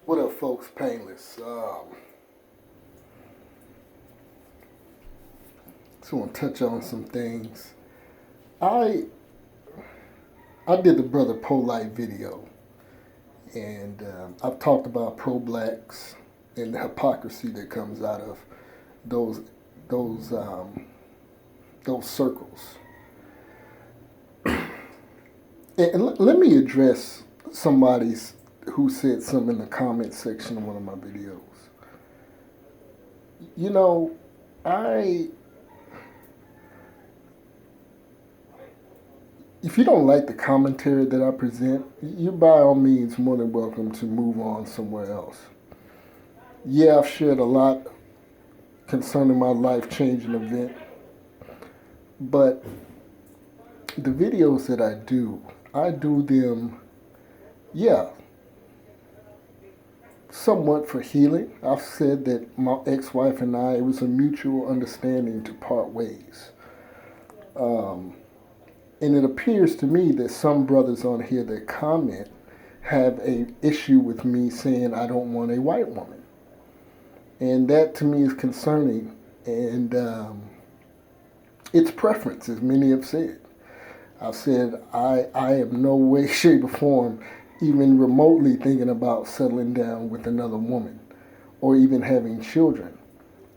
What up, folks? Painless. Just want to touch on some things. I I did the Brother Polite video, and I've talked about pro-blacks and the hypocrisy that comes out of those those um, those circles. And let me address somebody's who said something in the comment section of one of my videos. You know, I if you don't like the commentary that I present, you're by all means more than welcome to move on somewhere else. Yeah, I've shared a lot concerning my life changing event, but the videos that I do them, yeah, somewhat for healing. I've said that my ex wife and I, it was a mutual understanding to part ways. Um, and it appears to me that some brothers on here that comment have a issue with me saying I don't want a white woman. And that to me is concerning. And it's preference, as many have said. I've said I am no way, shape, or form even remotely thinking about settling down with another woman or even having children.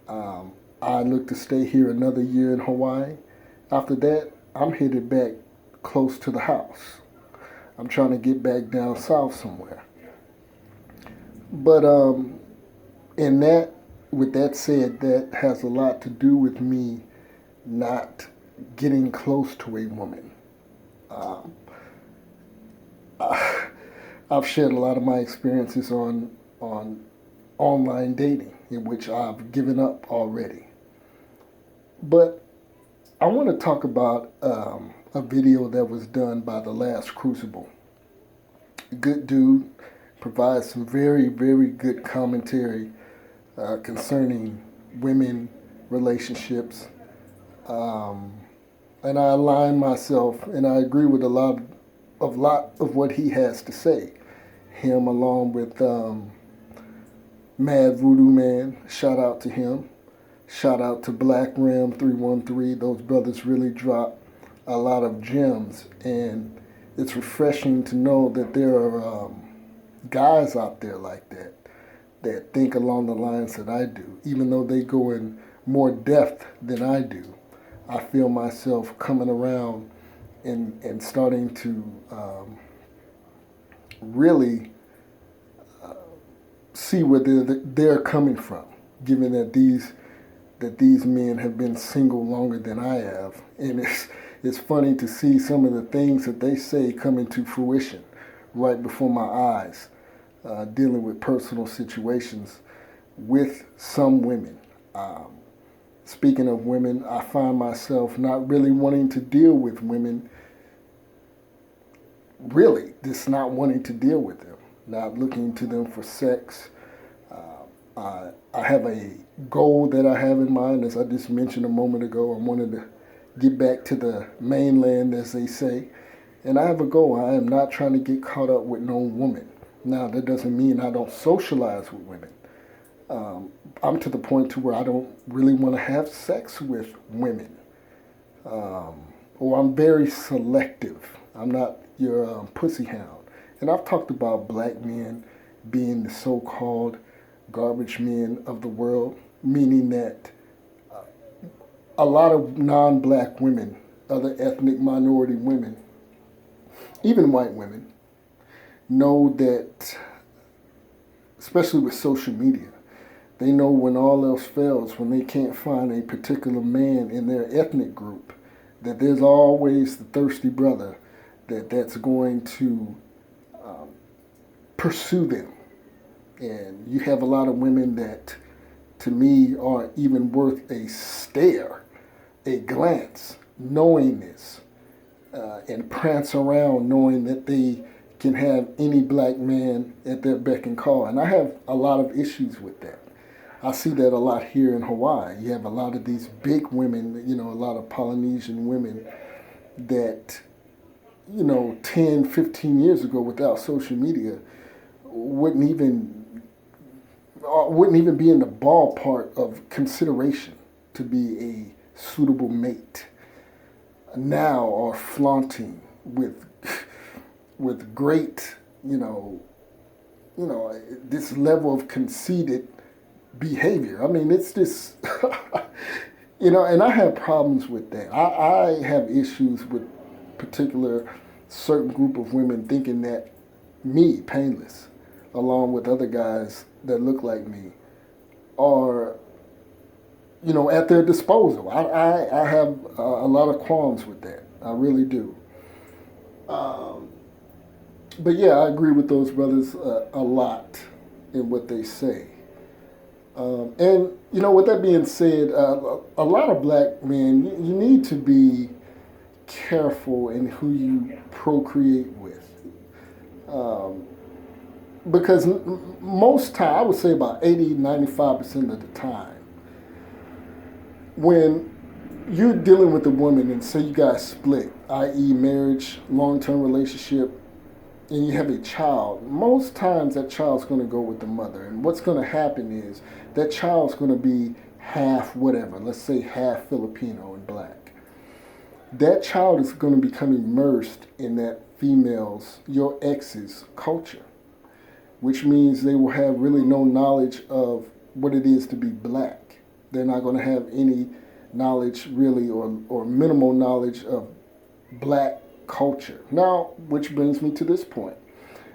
Um, I look to stay here another year in Hawaii. After that, I'm headed back close to the house. I'm trying to get back down south somewhere. But in that, with that said, that has a lot to do with me not getting close to a woman. Um, I've shared a lot of my experiences on online dating, in which I've given up already. But I want to talk about a video that was done by The Last Crucible. Good dude, provides some very, very good commentary concerning women, relationships, um, and I align myself, and I agree with a lot of what he has to say. Him along with Mad Voodoo Man, shout out to him. Shout out to Black Ram 313. Those brothers really drop a lot of gems, and it's refreshing to know that there are guys out there like that that think along the lines that I do, even though they go in more depth than I do. I feel myself coming around and starting to really see where they're coming from, given that these men have been single longer than I have. And it's funny to see some of the things that they say come into fruition right before my eyes, dealing with personal situations with some women. Speaking of women, I find myself not really wanting to deal with women, really, just not wanting to deal with them, not looking to them for sex. I have a goal that I have in mind, as I just mentioned a moment ago. I wanted to get back to the mainland, as they say. And I have a goal. I am not trying to get caught up with no woman. Now, that doesn't mean I don't socialize with women. I'm to the point to where I don't really want to have sex with women. Or I'm very selective. I'm not your pussy hound. And I've talked about black men being the so-called garbage men of the world, meaning that a lot of non-black women, other ethnic minority women, even white women, know that, especially with social media, they know when all else fails, when they can't find a particular man in their ethnic group, that there's always the thirsty brother that's going to pursue them. And you have a lot of women that, to me, are even worth a stare, a glance, knowing this, and prance around knowing that they can have any black man at their beck and call. And I have a lot of issues with that. I see that a lot here in Hawaii. You have a lot of these big women, a lot of Polynesian women that, 10, 15 years ago without social media wouldn't even wouldn't even be in the ballpark of consideration to be a suitable mate now are flaunting with great, this level of conceited behavior. I mean, it's this, and I have problems with that. I have issues with particular certain group of women thinking that me, Painless, along with other guys that look like me, are, at their disposal. I have a lot of qualms with that. I really do. But yeah, I agree with those brothers a lot in what they say. And with that being said, a lot of black men, you need to be careful in who you procreate with. Because most time, I would say about 80-95% of the time, when you're dealing with a woman and say you guys split, i.e. marriage, long-term relationship, and you have a child, most times that child's going to go with the mother. And what's going to happen is that child's going to be half whatever, let's say half Filipino and black. That child is going to become immersed in that female's, your ex's culture, which means they will have really no knowledge of what it is to be black. They're not going to have any knowledge really or minimal knowledge of black culture. Now, which brings me to this point.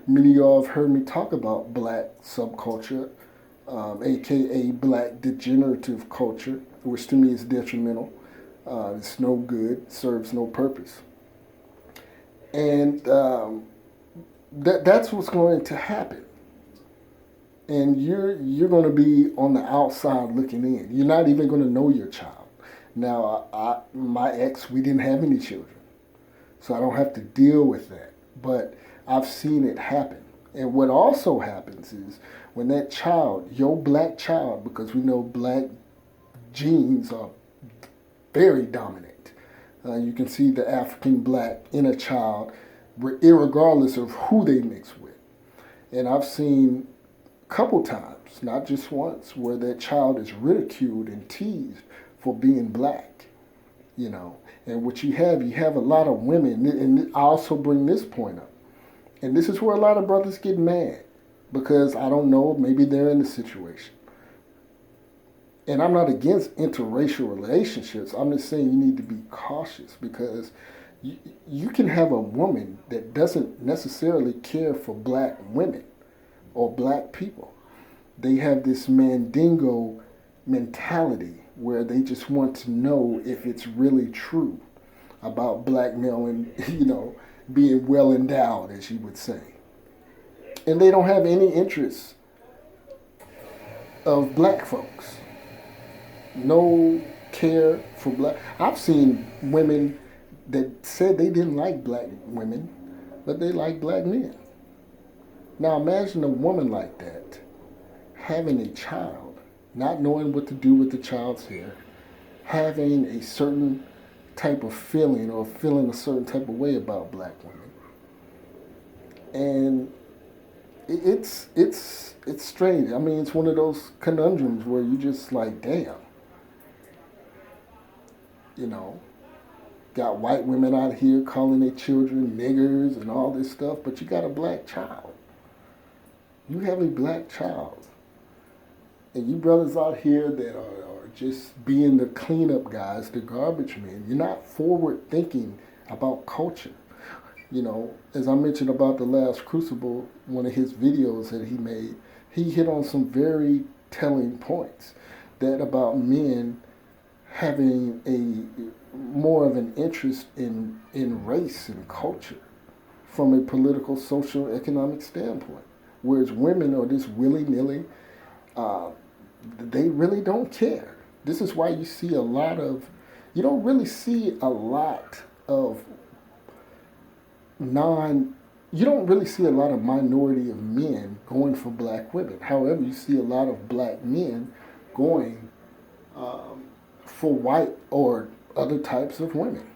Many of y'all have heard me talk about black subculture, aka black degenerative culture, which to me is detrimental. It's no good, serves no purpose. And that's what's going to happen. And you're going to be on the outside looking in. You're not even going to know your child. Now, my ex, we didn't have any children. So I don't have to deal with that. But I've seen it happen. And what also happens is when that child, your black child, because we know black genes are very dominant. You can see the African black in a child, irregardless of who they mix with. And I've seen a couple times, not just once, where that child is ridiculed and teased for being black, And what you have a lot of women, and I also bring this point up. And this is where a lot of brothers get mad, because I don't know, maybe they're in the situation. And I'm not against interracial relationships. I'm just saying you need to be cautious, because you can have a woman that doesn't necessarily care for black women or black people. They have this mandingo mentality where they just want to know if it's really true about black male and, being well endowed, as you would say. And they don't have any interest of black folks. No care for black. I've seen women that said they didn't like black women, but they like black men. Now imagine a woman like that having a child, not knowing what to do with the child's hair, having a certain type of feeling or feeling a certain type of way about black women. And it's strange. I mean, it's one of those conundrums where you just like, damn. Got white women out here calling their children niggers and all this stuff, but you got a black child. You have a black child. And you brothers out here that are just being the cleanup guys, the garbage men, you're not forward thinking about culture. As I mentioned about the last Crucible, one of his videos that he made, he hit on some very telling points that about men having a more of an interest in race and culture from a political, social, economic standpoint. Whereas women are just willy-nilly, they really don't care. This is why you see you don't really see a lot of you don't really see a lot of minority of men going for black women. However, you see a lot of black men going for white or other types of women.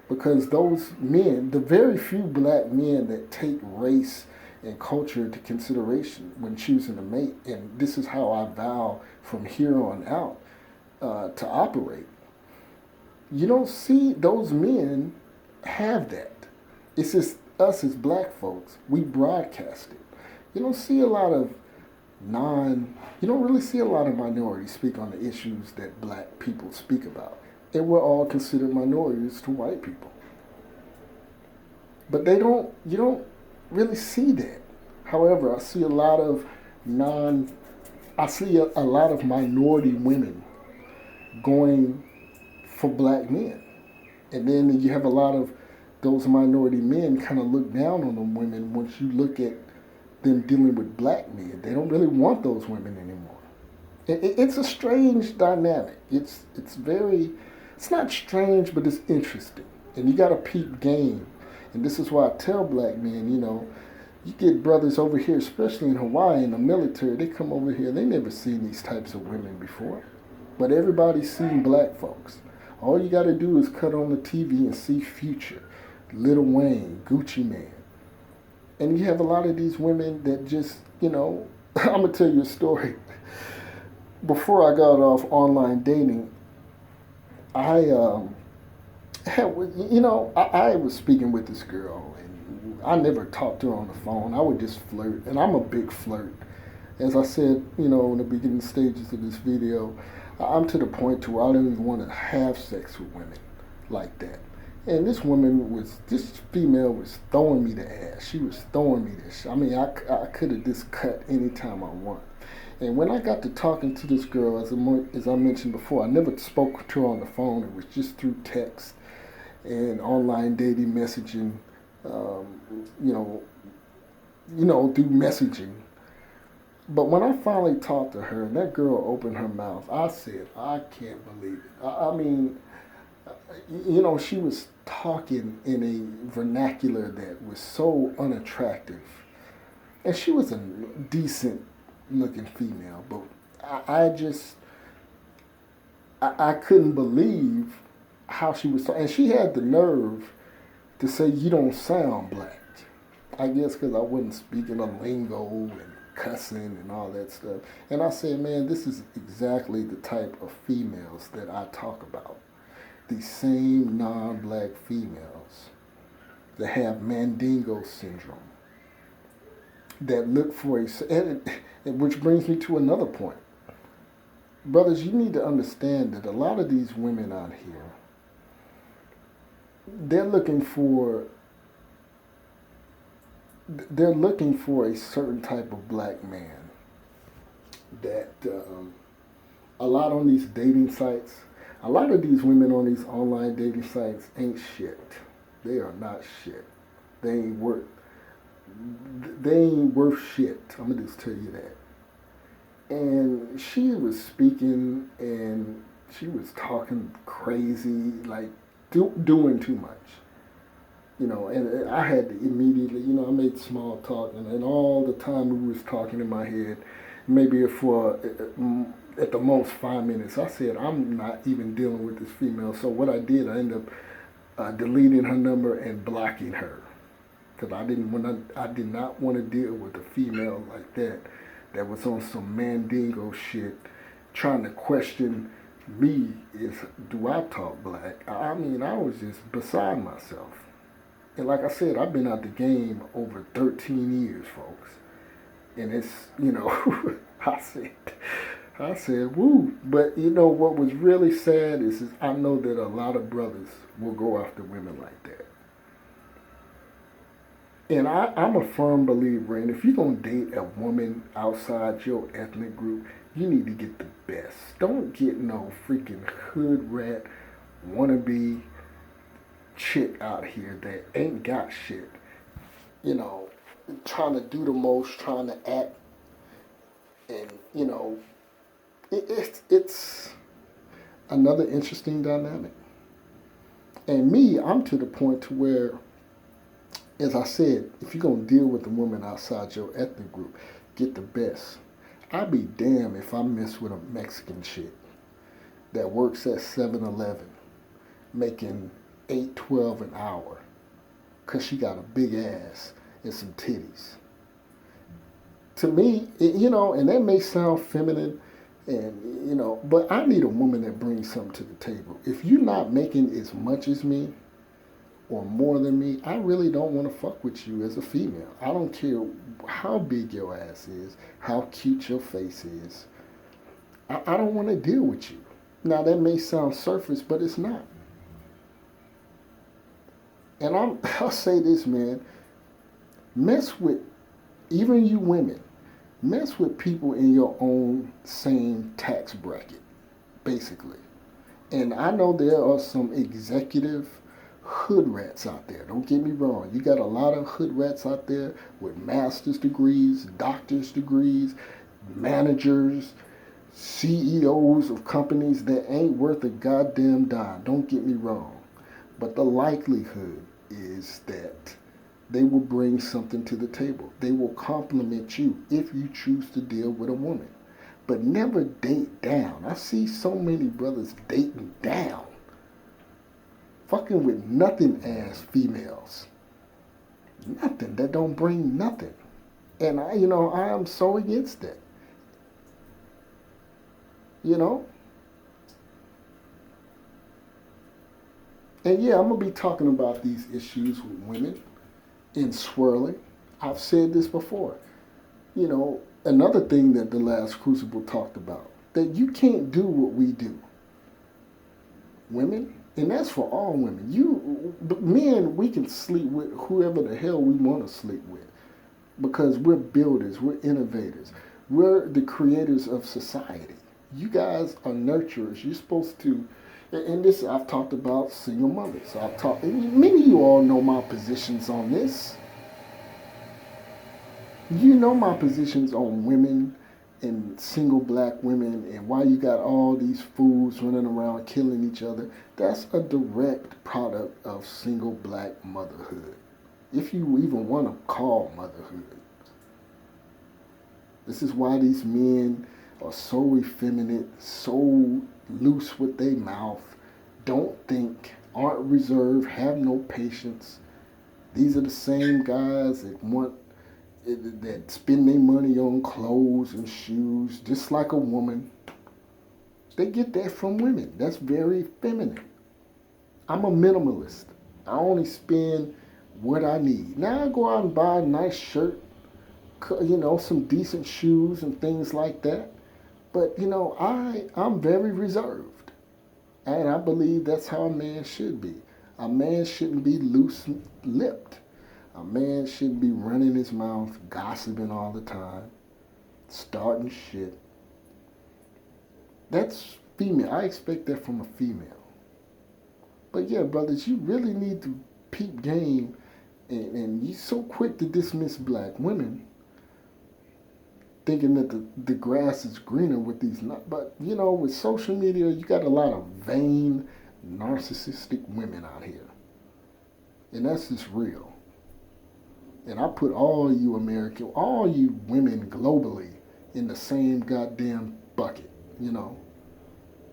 Because those men, the very few black men that take race and culture into consideration when choosing a mate. And this is how I vow from here on out to operate. You don't see those men have that. It's just us as black folks, we broadcast it. You don't see a lot of you don't really see a lot of minorities speak on the issues that black people speak about. And we're all considered minorities to white people. But you don't really see that. However, I see a lot of a lot of minority women going for black men. And then you have a lot of those minority men kind of look down on them women once you look at them dealing with black men. They don't really want those women anymore. It's a strange dynamic. It's not strange, but it's interesting. And you got to peep game. And this is why I tell black men, you get brothers over here, especially in Hawaii in the military, they come over here, they never seen these types of women before. But everybody's seen black folks. All you got to do is cut on the TV and see Future, Lil Wayne, Gucci Mane. And you have a lot of these women that just, I'm going to tell you a story. Before I got off online dating, I was speaking with this girl, and I never talked to her on the phone. I would just flirt, and I'm a big flirt. As I said, in the beginning stages of this video, I'm to the point to where I don't even want to have sex with women like that. And this female was throwing me the ass. She was throwing me this. I mean, I could have just cut anytime I want. And when I got to talking to this girl, as I mentioned before, I never spoke to her on the phone. It was just through text and online dating messaging, through messaging. But when I finally talked to her and that girl opened her mouth, I said, I can't believe it. I mean, she was talking in a vernacular that was so unattractive. And she was a decent looking female, but I couldn't believe how she was talking. And she had the nerve to say, you don't sound black. I guess because I wasn't speaking a lingo and cussing and all that stuff. And I said, man, this is exactly the type of females that I talk about. These same non-black females that have Mandingo syndrome, that look for which brings me to another point. Brothers, you need to understand that a lot of these women out here, they're looking for a certain type of black man that a lot on these dating sites. A lot of these women on these online dating sites ain't shit. They are not shit. They ain't worth shit. I'm gonna just tell you that. And she was speaking and she was talking crazy, like doing too much. And I had to immediately, I made small talk, and all the time we was talking in my head, maybe for at the most 5 minutes, I said, I'm not even dealing with this female. So what I did, I ended up deleting her number and blocking her. Because I did not want to deal with a female like that was on some Mandingo shit, trying to question me do I talk black? I mean, I was just beside myself. And like I said, I've been out the game over 13 years, folks. And it's, I said, woo. But what was really sad is I know that a lot of brothers will go after women like that. And I'm a firm believer, and if you're going to date a woman outside your ethnic group, you need to get the best. Don't get no freaking hood rat wannabe chick out here that ain't got shit. Trying to do the most, trying to act, and, it's another interesting dynamic. And me, I'm to the point to where, as I said, if you're going to deal with a woman outside your ethnic group, get the best. I'd be damned if I mess with a Mexican chick that works at 7-Eleven making $8-12 an hour because she got a big ass and some titties. to me, and that may sound feminine, and but I need a woman that brings something to the table. If you're not making as much as me or more than me, I really don't want to fuck with you as a female. I don't care how big your ass is, how cute your face is. I don't want to deal with you. Now that may sound surface, but it's not. And I'll say this, man. Mess with, even you women, mess with people in your own same tax bracket, basically. And I know there are some executive hood rats out there. Don't get me wrong. You got a lot of hood rats out there with master's degrees, doctor's degrees, managers, CEOs of companies that ain't worth a goddamn dime. Don't get me wrong. But the likelihood is that they will bring something to the table. They will compliment you if you choose to deal with a woman. But never date down. I see so many brothers dating down. Fucking with nothing ass females. Nothing. That don't bring nothing. And I am so against that. And yeah, I'm going to be talking about these issues with women in swirling. I've said this before. Another thing that the last Crucible talked about, that you can't do what we do. Women, and that's for all women. Men, we can sleep with whoever the hell we want to sleep with because we're builders, we're innovators, we're the creators of society. You guys are nurturers. You're supposed to, and this I've talked about single mothers. Many of you all know my positions on this. You know my positions on women and single black women and why you got all these fools running around killing each other. That's a direct product of single black motherhood. If you even want to call motherhood. This is why these men are so effeminate, so loose with their mouth, don't think, aren't reserved, have no patience. These are the same guys that spend their money on clothes and shoes, just like a woman. They get that from women. That's very feminine. I'm a minimalist. I only spend what I need. Now I go out and buy a nice shirt, some decent shoes and things like that. But, I'm very reserved. And I believe that's how a man should be. A man shouldn't be loose-lipped. A man shouldn't be running his mouth, gossiping all the time, starting shit. That's female. I expect that from a female. But yeah, brothers, you really need to peep game, and you're so quick to dismiss black women, thinking that the grass is greener with these. But, with social media, you got a lot of vain, narcissistic women out here. And that's just real. And I put all you women globally in the same goddamn bucket,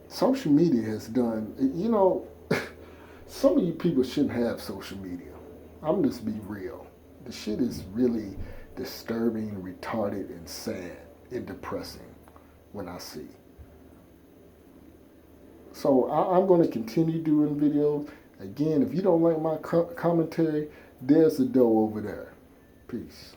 Social media has done, some of you people shouldn't have social media. I'm just be real. The shit is really disturbing, retarded, and sad and depressing when I see. So I'm going to continue doing videos. Again, if you don't like my commentary, there's the door over there. Peace.